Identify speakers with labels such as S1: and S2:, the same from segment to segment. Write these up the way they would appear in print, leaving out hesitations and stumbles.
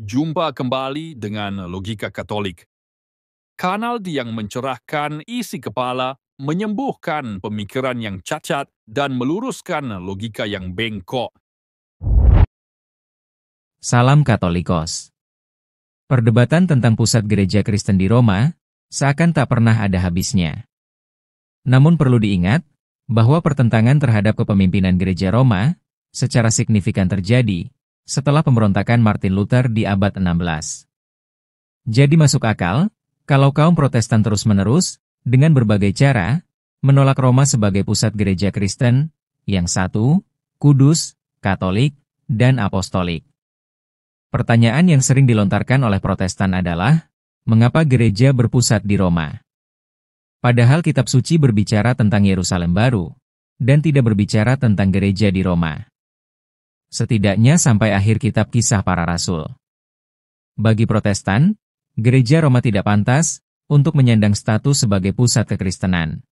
S1: Jumpa kembali dengan Logika Katolik. Kanal yang mencerahkan isi kepala, menyembuhkan pemikiran yang cacat, dan meluruskan logika yang bengkok.
S2: Salam Katolikos. Perdebatan tentang pusat gereja Kristen di Roma seakan tak pernah ada habisnya. Namun perlu diingat bahwa pertentangan terhadap kepemimpinan gereja Roma secara signifikan terjadi setelah pemberontakan Martin Luther di abad 16. Jadi masuk akal kalau kaum Protestan terus-menerus dengan berbagai cara menolak Roma sebagai pusat gereja Kristen yang satu, kudus, katolik, dan apostolik. Pertanyaan yang sering dilontarkan oleh Protestan adalah, mengapa gereja berpusat di Roma? Padahal kitab suci berbicara tentang Yerusalem baru, dan tidak berbicara tentang gereja di Roma. Setidaknya sampai akhir kitab Kisah Para Rasul. Bagi Protestan, gereja Roma tidak pantas untuk menyandang status sebagai pusat kekristenan.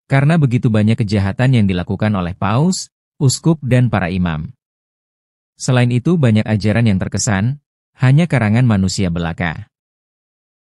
S2: Karena begitu banyak kejahatan yang dilakukan oleh paus, uskup, dan para imam. Selain itu banyak ajaran yang terkesan hanya karangan manusia belaka.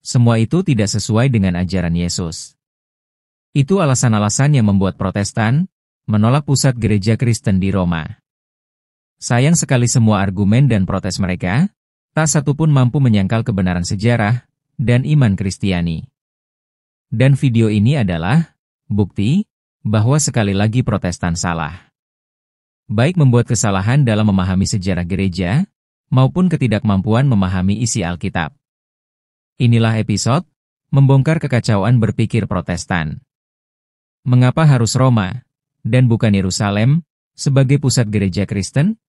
S2: Semua itu tidak sesuai dengan ajaran Yesus. Itu alasan-alasan yang membuat Protestan menolak pusat gereja Kristen di Roma. Sayang sekali semua argumen dan protes mereka tak satupun mampu menyangkal kebenaran sejarah dan iman Kristiani. Dan video ini adalah bukti bahwa sekali lagi Protestan salah. Baik membuat kesalahan dalam memahami sejarah gereja, maupun ketidakmampuan memahami isi Alkitab. Inilah episode membongkar kekacauan berpikir Protestan. Mengapa harus Roma, dan bukan Yerusalem, sebagai pusat gereja Kristen?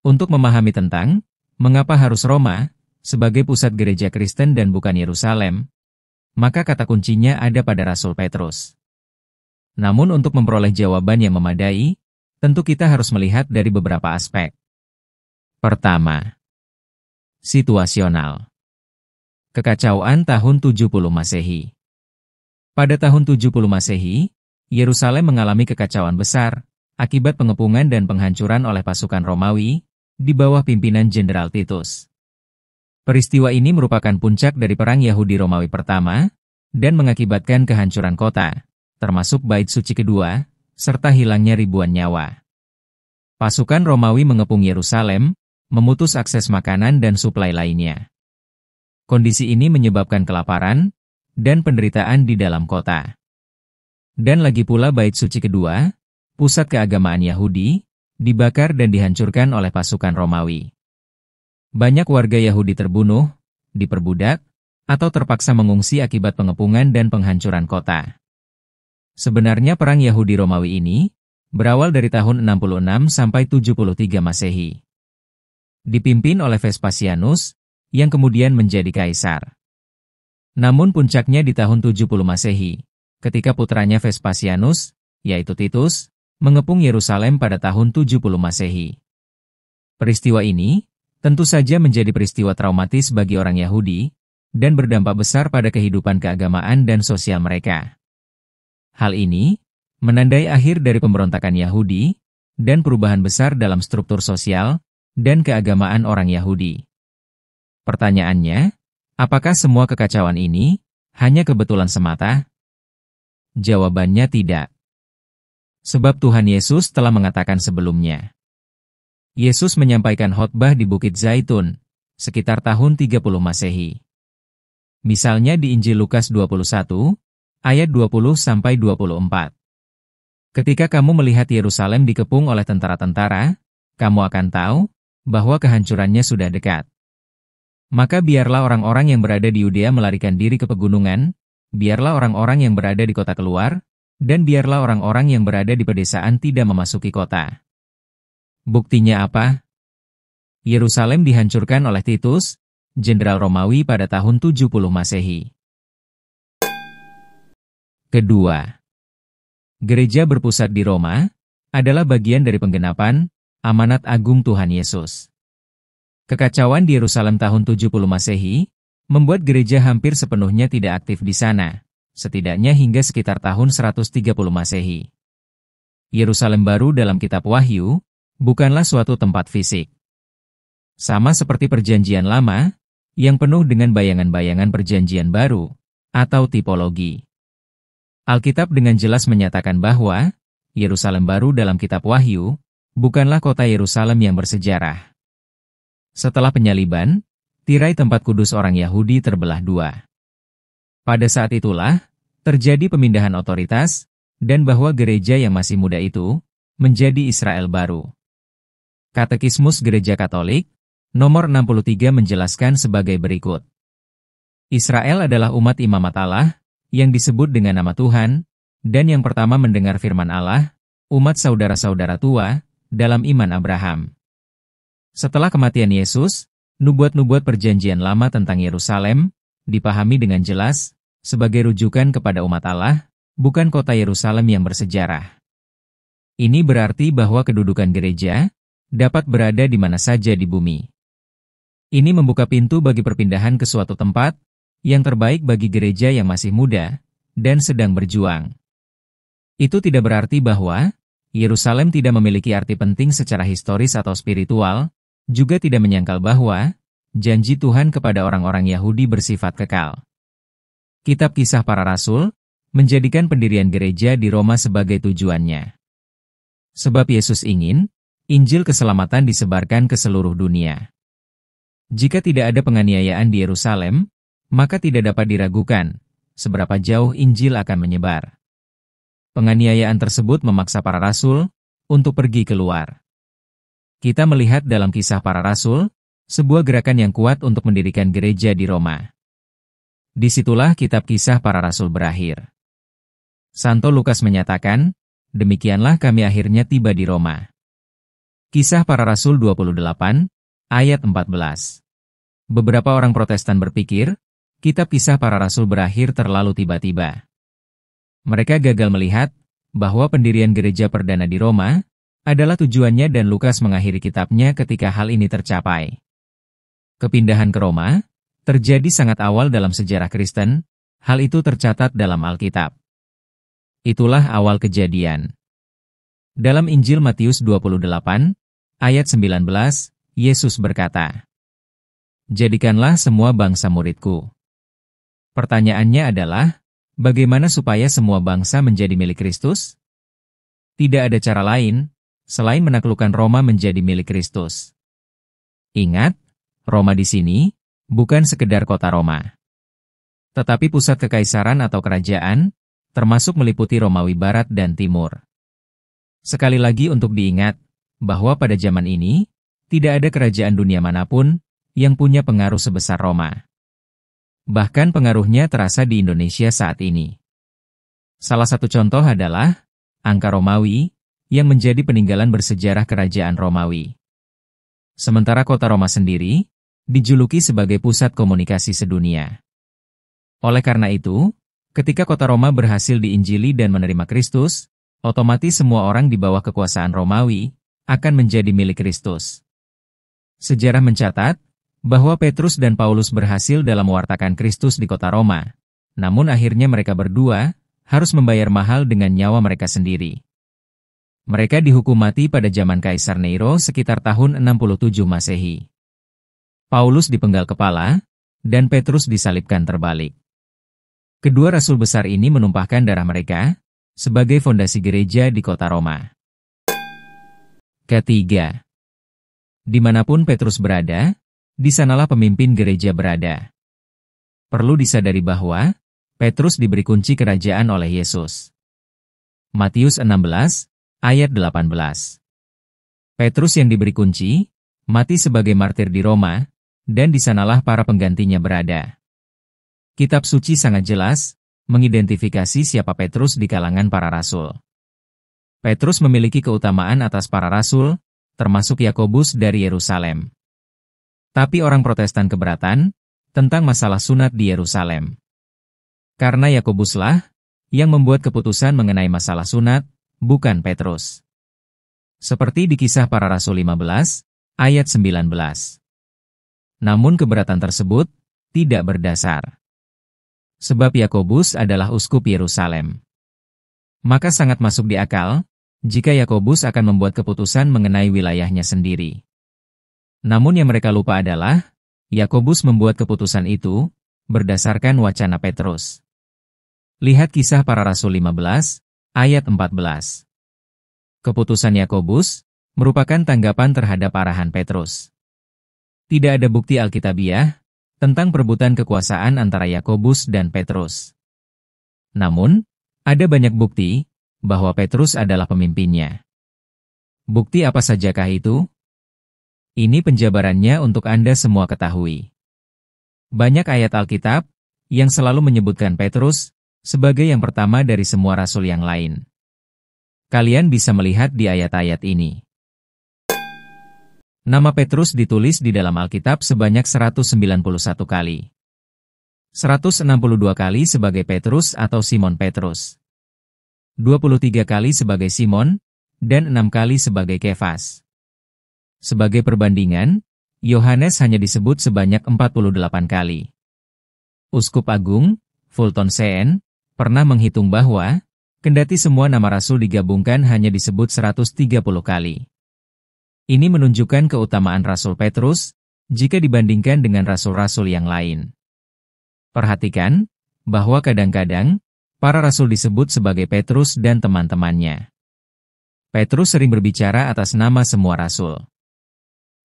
S2: Untuk memahami tentang mengapa harus Roma sebagai pusat gereja Kristen dan bukan Yerusalem, maka kata kuncinya ada pada Rasul Petrus. Namun untuk memperoleh jawaban yang memadai, tentu kita harus melihat dari beberapa aspek. Pertama, situasional. Kekacauan tahun 70 Masehi. Pada tahun 70 Masehi, Yerusalem mengalami kekacauan besar akibat pengepungan dan penghancuran oleh pasukan Romawi di bawah pimpinan Jenderal Titus. Peristiwa ini merupakan puncak dari Perang Yahudi Romawi pertama dan mengakibatkan kehancuran kota, termasuk Bait Suci kedua, serta hilangnya ribuan nyawa. Pasukan Romawi mengepung Yerusalem, memutus akses makanan dan suplai lainnya. Kondisi ini menyebabkan kelaparan dan penderitaan di dalam kota. Dan lagi pula Bait Suci kedua, pusat keagamaan Yahudi, dibakar dan dihancurkan oleh pasukan Romawi. Banyak warga Yahudi terbunuh, diperbudak, atau terpaksa mengungsi akibat pengepungan dan penghancuran kota. Sebenarnya perang Yahudi Romawi ini berawal dari tahun 66 sampai 73 Masehi. Dipimpin oleh Vespasianus, yang kemudian menjadi kaisar. Namun puncaknya di tahun 70 Masehi, ketika putranya Vespasianus, yaitu Titus, mengepung Yerusalem pada tahun 70 Masehi. Peristiwa ini tentu saja menjadi peristiwa traumatis bagi orang Yahudi dan berdampak besar pada kehidupan keagamaan dan sosial mereka. Hal ini menandai akhir dari pemberontakan Yahudi dan perubahan besar dalam struktur sosial dan keagamaan orang Yahudi. Pertanyaannya, apakah semua kekacauan ini hanya kebetulan semata? Jawabannya tidak. Sebab Tuhan Yesus telah mengatakan sebelumnya. Yesus menyampaikan khotbah di Bukit Zaitun, sekitar tahun 30 Masehi. Misalnya di Injil Lukas 21, ayat 20-24. Ketika kamu melihat Yerusalem dikepung oleh tentara-tentara, kamu akan tahu bahwa kehancurannya sudah dekat. Maka biarlah orang-orang yang berada di Yudea melarikan diri ke pegunungan, biarlah orang-orang yang berada di kota keluar, dan biarlah orang-orang yang berada di pedesaan tidak memasuki kota. Buktinya apa? Yerusalem dihancurkan oleh Titus, Jenderal Romawi pada tahun 70 Masehi. Kedua, gereja berpusat di Roma adalah bagian dari penggenapan amanat agung Tuhan Yesus. Kekacauan di Yerusalem tahun 70 Masehi membuat gereja hampir sepenuhnya tidak aktif di sana, setidaknya hingga sekitar tahun 130 Masehi. Yerusalem baru dalam kitab Wahyu bukanlah suatu tempat fisik. Sama seperti Perjanjian Lama, yang penuh dengan bayangan-bayangan Perjanjian Baru, atau tipologi. Alkitab dengan jelas menyatakan bahwa Yerusalem baru dalam kitab Wahyu bukanlah kota Yerusalem yang bersejarah. Setelah penyaliban, tirai tempat kudus orang Yahudi terbelah dua. Pada saat itulah, terjadi pemindahan otoritas, dan bahwa gereja yang masih muda itu menjadi Israel baru. Katekismus Gereja Katolik, nomor 63 menjelaskan sebagai berikut. Israel adalah umat imamat Allah, yang disebut dengan nama Tuhan, dan yang pertama mendengar firman Allah, umat saudara-saudara tua, dalam iman Abraham. Setelah kematian Yesus, nubuat-nubuat Perjanjian Lama tentang Yerusalem dipahami dengan jelas sebagai rujukan kepada umat Allah, bukan kota Yerusalem yang bersejarah. Ini berarti bahwa kedudukan gereja dapat berada di mana saja di bumi. Ini membuka pintu bagi perpindahan ke suatu tempat yang terbaik bagi gereja yang masih muda dan sedang berjuang. Itu tidak berarti bahwa Yerusalem tidak memiliki arti penting secara historis atau spiritual, juga tidak menyangkal bahwa janji Tuhan kepada orang-orang Yahudi bersifat kekal. Kitab Kisah Para Rasul menjadikan pendirian gereja di Roma sebagai tujuannya. Sebab Yesus ingin Injil keselamatan disebarkan ke seluruh dunia. Jika tidak ada penganiayaan di Yerusalem, maka tidak dapat diragukan seberapa jauh Injil akan menyebar. Penganiayaan tersebut memaksa para rasul untuk pergi keluar. Kita melihat dalam Kisah Para Rasul, sebuah gerakan yang kuat untuk mendirikan gereja di Roma. Disitulah kitab Kisah Para Rasul berakhir. Santo Lukas menyatakan, demikianlah kami akhirnya tiba di Roma. Kisah Para Rasul 28, ayat 14. Beberapa orang Protestan berpikir, kitab Kisah Para Rasul berakhir terlalu tiba-tiba. Mereka gagal melihat bahwa pendirian gereja perdana di Roma adalah tujuannya dan Lukas mengakhiri kitabnya ketika hal ini tercapai. Kepindahan ke Roma terjadi sangat awal dalam sejarah Kristen, hal itu tercatat dalam Alkitab. Itulah awal kejadian. Dalam Injil Matius 28, ayat 19, Yesus berkata, "Jadikanlah semua bangsa muridku." Pertanyaannya adalah, bagaimana supaya semua bangsa menjadi milik Kristus? Tidak ada cara lain, selain menaklukkan Roma menjadi milik Kristus. Ingat, Roma di sini bukan sekedar kota Roma, tetapi pusat kekaisaran atau kerajaan, termasuk meliputi Romawi Barat dan Timur. Sekali lagi untuk diingat, bahwa pada zaman ini, tidak ada kerajaan dunia manapun yang punya pengaruh sebesar Roma. Bahkan pengaruhnya terasa di Indonesia saat ini. Salah satu contoh adalah angka Romawi, yang menjadi peninggalan bersejarah kerajaan Romawi. Sementara kota Roma sendiri, dijuluki sebagai pusat komunikasi sedunia. Oleh karena itu, ketika kota Roma berhasil diinjili dan menerima Kristus, otomatis semua orang di bawah kekuasaan Romawi akan menjadi milik Kristus. Sejarah mencatat bahwa Petrus dan Paulus berhasil dalam mewartakan Kristus di kota Roma, namun akhirnya mereka berdua harus membayar mahal dengan nyawa mereka sendiri. Mereka dihukum mati pada zaman Kaisar Nero sekitar tahun 67 Masehi. Paulus dipenggal kepala, dan Petrus disalibkan terbalik. Kedua rasul besar ini menumpahkan darah mereka sebagai fondasi gereja di kota Roma. Ketiga, dimanapun Petrus berada, di sanalah pemimpin gereja berada. Perlu disadari bahwa Petrus diberi kunci kerajaan oleh Yesus. Matius 16, ayat 18. Petrus yang diberi kunci, mati sebagai martir di Roma, dan di sanalah para penggantinya berada. Kitab suci sangat jelas mengidentifikasi siapa Petrus di kalangan para rasul. Petrus memiliki keutamaan atas para rasul, termasuk Yakobus dari Yerusalem. Tapi orang Protestan keberatan tentang masalah sunat di Yerusalem. Karena Yakobuslah yang membuat keputusan mengenai masalah sunat, bukan Petrus. Seperti di Kisah Para Rasul 15, ayat 19. Namun keberatan tersebut tidak berdasar. sebab Yakobus adalah uskup Yerusalem. Maka sangat masuk di akal, jika Yakobus akan membuat keputusan mengenai wilayahnya sendiri. Namun yang mereka lupa adalah, Yakobus membuat keputusan itu berdasarkan wacana Petrus. Lihat Kisah Para Rasul 15, ayat 14. Keputusan Yakobus merupakan tanggapan terhadap arahan Petrus. Tidak ada bukti Alkitabiah tentang perebutan kekuasaan antara Yakobus dan Petrus. Namun, ada banyak bukti bahwa Petrus adalah pemimpinnya. Bukti apa sajakah itu? Ini penjabarannya untuk Anda semua ketahui. Banyak ayat Alkitab yang selalu menyebutkan Petrus sebagai yang pertama dari semua rasul yang lain. Kalian bisa melihat di ayat-ayat ini. Nama Petrus ditulis di dalam Alkitab sebanyak 191 kali. 162 kali sebagai Petrus atau Simon Petrus. 23 kali sebagai Simon, dan 6 kali sebagai Kefas. Sebagai perbandingan, Yohanes hanya disebut sebanyak 48 kali. Uskup Agung, Fulton Sheen, pernah menghitung bahwa, kendati semua nama rasul digabungkan hanya disebut 130 kali. Ini menunjukkan keutamaan Rasul Petrus, jika dibandingkan dengan rasul-rasul yang lain. Perhatikan, bahwa kadang-kadang, para rasul disebut sebagai Petrus dan teman-temannya. Petrus sering berbicara atas nama semua rasul.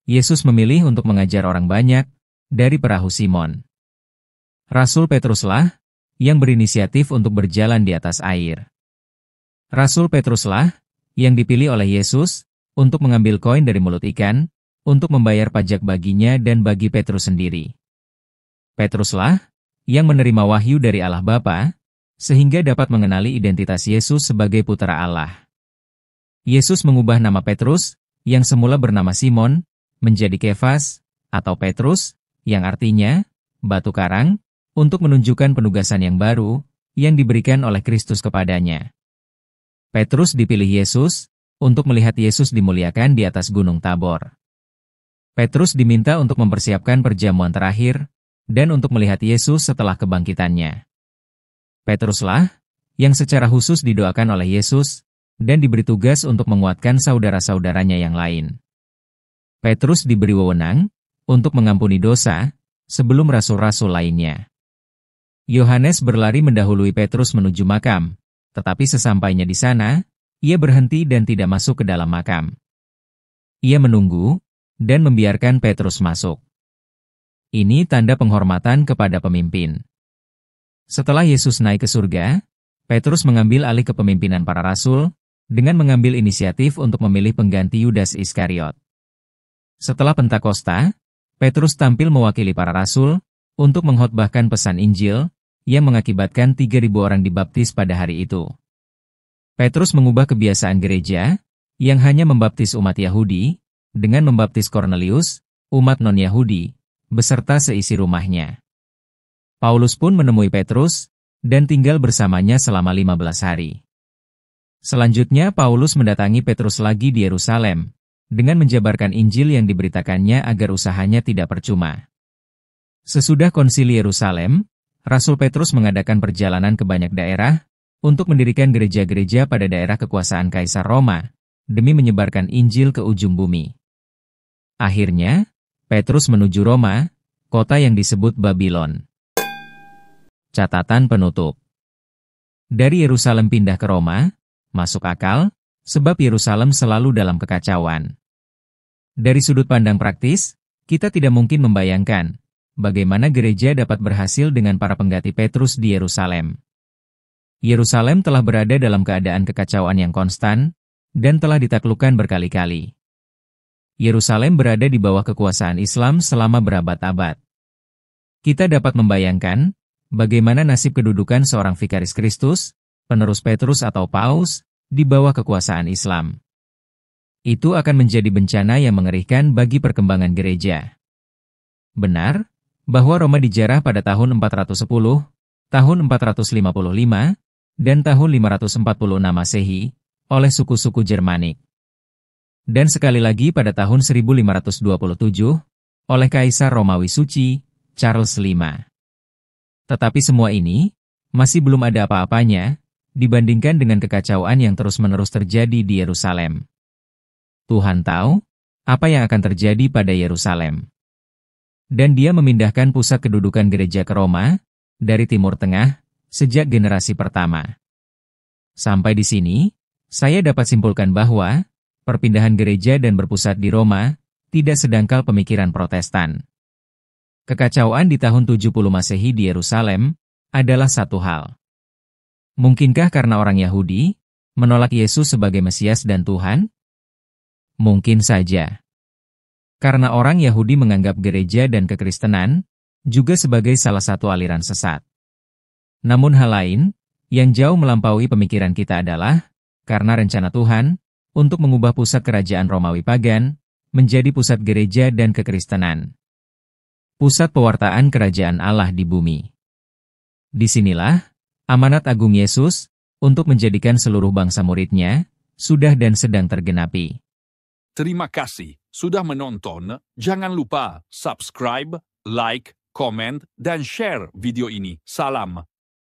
S2: Yesus memilih untuk mengajar orang banyak dari perahu Simon. Rasul Petruslah yang berinisiatif untuk berjalan di atas air. Rasul Petruslah yang dipilih oleh Yesus untuk mengambil koin dari mulut ikan untuk membayar pajak baginya dan bagi Petrus sendiri. Petruslah yang menerima wahyu dari Allah Bapa, sehingga dapat mengenali identitas Yesus sebagai Putra Allah. Yesus mengubah nama Petrus, yang semula bernama Simon, menjadi Kefas, atau Petrus, yang artinya, batu karang, untuk menunjukkan penugasan yang baru, yang diberikan oleh Kristus kepadanya. Petrus dipilih Yesus, untuk melihat Yesus dimuliakan di atas Gunung Tabor. Petrus diminta untuk mempersiapkan perjamuan terakhir, dan untuk melihat Yesus setelah kebangkitannya. Petruslah yang secara khusus didoakan oleh Yesus dan diberi tugas untuk menguatkan saudara-saudaranya yang lain. Petrus diberi wewenang untuk mengampuni dosa sebelum rasul-rasul lainnya. Yohanes berlari mendahului Petrus menuju makam, tetapi sesampainya di sana, ia berhenti dan tidak masuk ke dalam makam. Ia menunggu dan membiarkan Petrus masuk. Ini tanda penghormatan kepada pemimpin. Setelah Yesus naik ke surga, Petrus mengambil alih kepemimpinan para rasul dengan mengambil inisiatif untuk memilih pengganti Yudas Iskariot. Setelah Pentakosta, Petrus tampil mewakili para rasul untuk mengkhotbahkan pesan Injil yang mengakibatkan 3.000 orang dibaptis pada hari itu. Petrus mengubah kebiasaan gereja yang hanya membaptis umat Yahudi dengan membaptis Kornelius, umat non-Yahudi, beserta seisi rumahnya. Paulus pun menemui Petrus dan tinggal bersamanya selama 15 hari. Selanjutnya Paulus mendatangi Petrus lagi di Yerusalem dengan menjabarkan Injil yang diberitakannya agar usahanya tidak percuma. Sesudah konsili Yerusalem, Rasul Petrus mengadakan perjalanan ke banyak daerah untuk mendirikan gereja-gereja pada daerah kekuasaan Kaisar Roma demi menyebarkan Injil ke ujung bumi. Akhirnya, Petrus menuju Roma, kota yang disebut Babylon. Catatan penutup. Dari Yerusalem pindah ke Roma, masuk akal, sebab Yerusalem selalu dalam kekacauan. Dari sudut pandang praktis, kita tidak mungkin membayangkan bagaimana gereja dapat berhasil dengan para pengganti Petrus di Yerusalem. Yerusalem telah berada dalam keadaan kekacauan yang konstan, dan telah ditaklukkan berkali-kali. Yerusalem berada di bawah kekuasaan Islam selama berabad-abad. Kita dapat membayangkan bagaimana nasib kedudukan seorang vikaris Kristus, penerus Petrus atau Paus, di bawah kekuasaan Islam. Itu akan menjadi bencana yang mengerikan bagi perkembangan gereja. Benar, bahwa Roma dijarah pada tahun 410, tahun 455, dan tahun 546 Masehi, oleh suku-suku Jermanik. Dan sekali lagi pada tahun 1527, oleh Kaisar Romawi Suci, Charles V. Tetapi semua ini masih belum ada apa-apanya dibandingkan dengan kekacauan yang terus-menerus terjadi di Yerusalem. Tuhan tahu apa yang akan terjadi pada Yerusalem. Dan Dia memindahkan pusat kedudukan gereja ke Roma dari Timur Tengah sejak generasi pertama. Sampai di sini, saya dapat simpulkan bahwa perpindahan gereja dan berpusat di Roma tidak sedangkal pemikiran Protestan. Kekacauan di tahun 70 Masehi di Yerusalem adalah satu hal. Mungkinkah karena orang Yahudi menolak Yesus sebagai Mesias dan Tuhan? Mungkin saja. Karena orang Yahudi menganggap gereja dan kekristenan juga sebagai salah satu aliran sesat. Namun hal lain yang jauh melampaui pemikiran kita adalah karena rencana Tuhan untuk mengubah pusat kerajaan Romawi pagan menjadi pusat gereja dan kekristenan. Pusat pewartaan kerajaan Allah di bumi. Disinilah amanat agung Yesus untuk menjadikan seluruh bangsa muridnya sudah dan sedang tergenapi.
S1: Terima kasih sudah menonton. Jangan lupa subscribe, like, komen, dan share video ini. Salam.